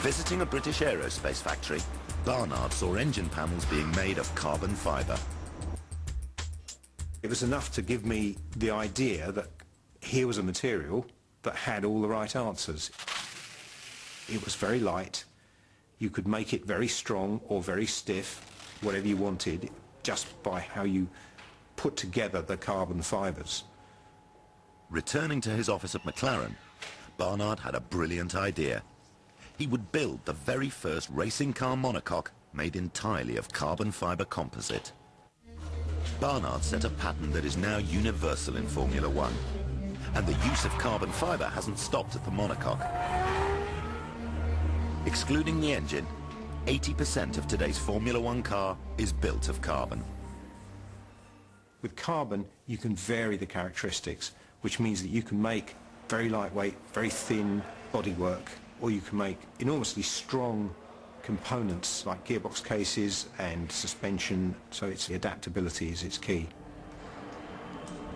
Visiting a British aerospace factory, Barnard saw engine panels being made of carbon fibre. It was enough to give me the idea that here was a material that had all the right answers. It was very light. You could make it very strong or very stiff, whatever you wanted, just by how you put together the carbon fibres. Returning to his office at McLaren, Barnard had a brilliant idea. He would build the very first racing car monocoque made entirely of carbon fibre composite. Barnard set a pattern that is now universal in Formula One, and the use of carbon fibre hasn't stopped at the monocoque. Excluding the engine, 80% of today's Formula One car is built of carbon. With carbon, you can vary the characteristics, which means that you can make very lightweight, very thin bodywork, or you can make enormously strong components like gearbox cases and suspension, so it's the adaptability is its key.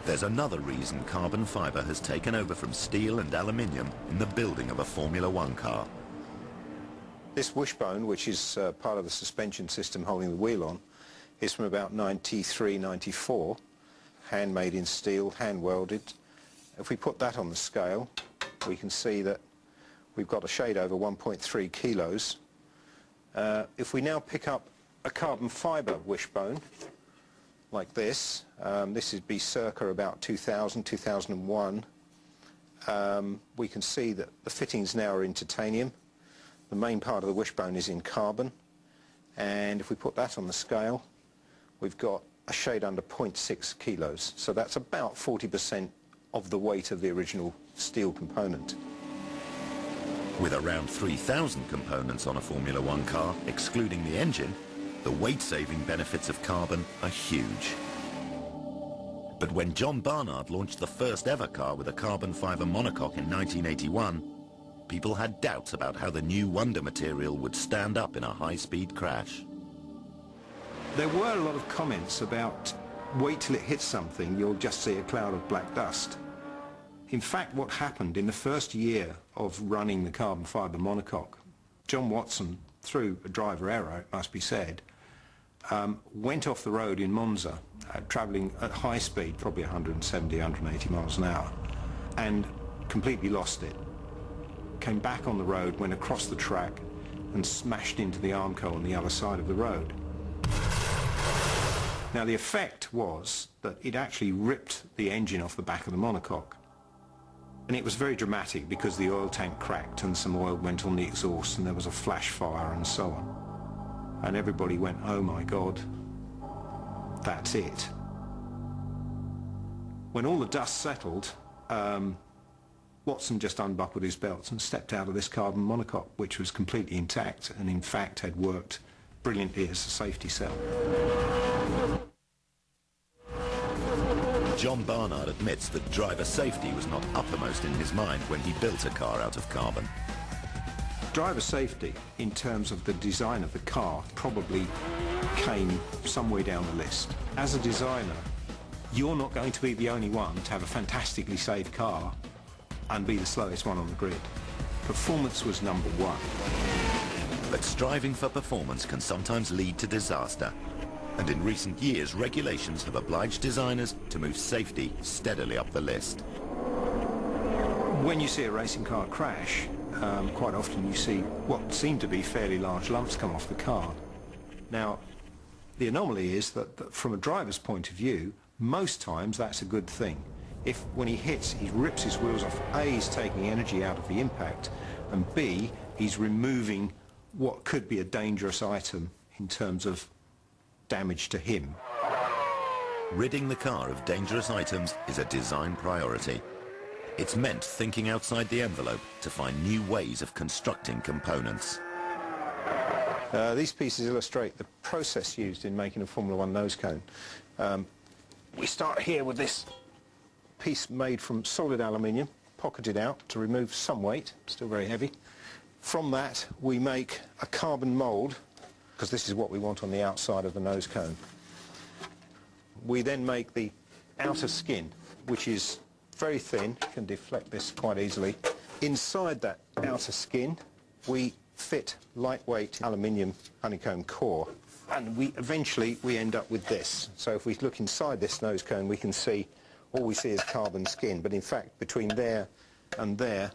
There's another reason carbon fibre has taken over from steel and aluminium in the building of a Formula One car. This wishbone, which is part of the suspension system holding the wheel on, is from about 93, 94, handmade in steel, hand welded. If we put that on the scale, we can see that we've got a shade over 1.3 kilos. If we now pick up a carbon fibre wishbone, like this, this would be circa about 2000, 2001, we can see that the fittings now are in titanium. The main part of the wishbone is in carbon, and if we put that on the scale, we've got a shade under 0.6 kilos. So that's about 40% of the weight of the original steel component. With around 3,000 components on a Formula One car, excluding the engine, the weight-saving benefits of carbon are huge. But when John Barnard launched the first ever car with a carbon fibre monocoque in 1981, people had doubts about how the new wonder material would stand up in a high-speed crash. There were a lot of comments about, wait till it hits something, you'll just see a cloud of black dust. In fact, what happened in the first year of running the carbon fibre monocoque, John Watson, through a driver error, it must be said, went off the road in Monza, travelling at high speed, probably 170, 180 miles an hour, and completely lost it. Came back on the road, went across the track and smashed into the Armco on the other side of the road. Now the effect was that it actually ripped the engine off the back of the monocoque. And it was very dramatic because the oil tank cracked and some oil went on the exhaust and there was a flash fire and so on. And everybody went, oh my God, that's it. When all the dust settled, Watson just unbuckled his belts and stepped out of this carbon monocoque, which was completely intact and in fact had worked brilliantly as a safety cell. John Barnard admits that driver safety was not uppermost in his mind when he built a car out of carbon. Driver safety, in terms of the design of the car, probably came somewhere down the list. As a designer, you're not going to be the only one to have a fantastically safe car and be the slowest one on the grid. Performance was number one. But striving for performance can sometimes lead to disaster. And in recent years, regulations have obliged designers to move safety steadily up the list. When you see a racing car crash, quite often you see what seem to be fairly large lumps come off the car. Now, the anomaly is that from a driver's point of view, most times that's a good thing. If when he hits, he rips his wheels off, A, he's taking energy out of the impact, and B, he's removing what could be a dangerous item in terms of damage to him. Ridding the car of dangerous items is a design priority. It's meant thinking outside the envelope to find new ways of constructing components. These pieces illustrate the process used in making a Formula One nose cone. We start here with this piece made from solid aluminium, pocketed out to remove some weight, still very heavy. From that we make a carbon mould, because this is what we want on the outside of the nose cone. We then make the outer skin, which is very thin, can deflect this quite easily. Inside that outer skin we fit lightweight aluminium honeycomb core, and eventually we end up with this. So if we look inside this nose cone, we can see, all we see is carbon skin, but in fact between there and there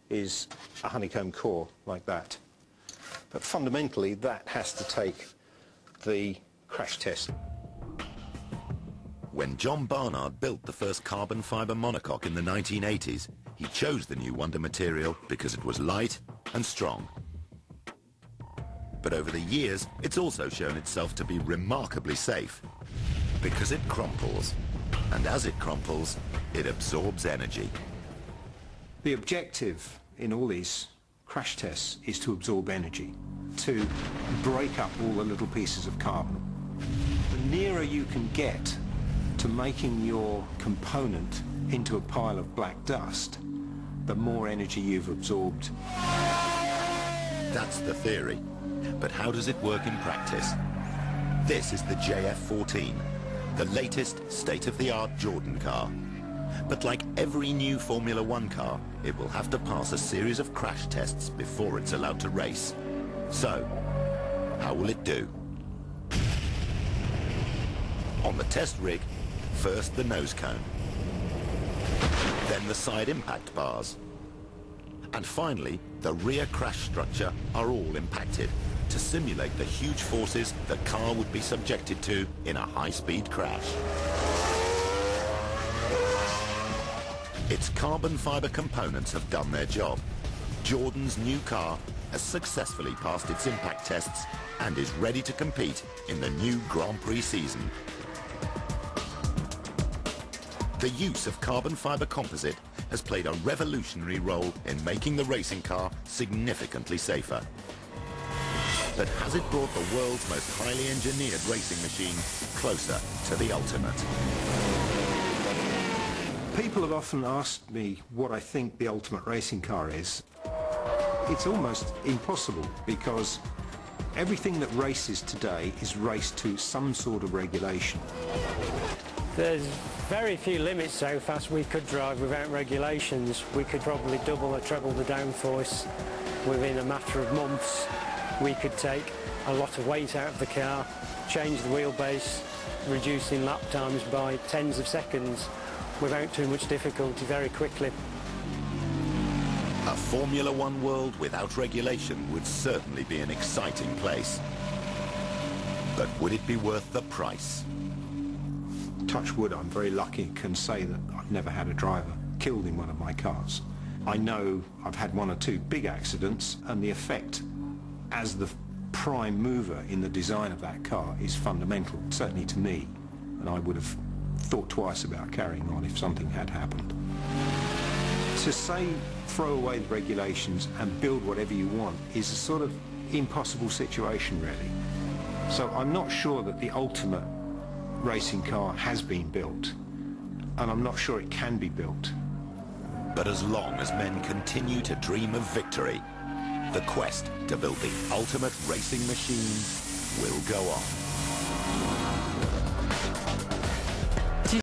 is a honeycomb core like that. But fundamentally that has to take the crash test. When John Barnard built the first carbon fibre monocoque in the 1980s, he chose the new Wonder material because it was light and strong. But over the years, it's also shown itself to be remarkably safe because it crumples. And as it crumples, it absorbs energy. The objective in all these crash tests is to absorb energy, to break up all the little pieces of carbon. The nearer you can get to making your component into a pile of black dust, the more energy you've absorbed. That's the theory. But how does it work in practice? This is the JF14, the latest state-of-the-art Jordan car. But like every new Formula One car, it will have to pass a series of crash tests before it's allowed to race. So, how will it do? On the test rig, first the nose cone, then the side impact bars, and finally the rear crash structure are all impacted to simulate the huge forces the car would be subjected to in a high-speed crash. Its carbon fibre components have done their job. Jordan's new car has successfully passed its impact tests and is ready to compete in the new Grand Prix season. The use of carbon fibre composite has played a revolutionary role in making the racing car significantly safer. But has it brought the world's most highly engineered racing machine closer to the ultimate? People have often asked me what I think the ultimate racing car is. It's almost impossible because everything that races today is raced to some sort of regulation. There's very few limits to how fast we could drive without regulations. We could probably double or treble the downforce within a matter of months. We could take a lot of weight out of the car, change the wheelbase, reducing lap times by tens of seconds without too much difficulty very quickly. A Formula One world without regulation would certainly be an exciting place. But would it be worth the price? Touch wood, I'm very lucky and can say that I've never had a driver killed in one of my cars. I know I've had one or two big accidents, and the effect as the prime mover in the design of that car is fundamental, certainly to me, and I would have thought twice about carrying on if something had happened. To say throw away the regulations and build whatever you want is a sort of impossible situation, really. So I'm not sure that the ultimate racing car has been built, and I'm not sure it can be built. But as long as men continue to dream of victory, the quest to build the ultimate racing machine will go on.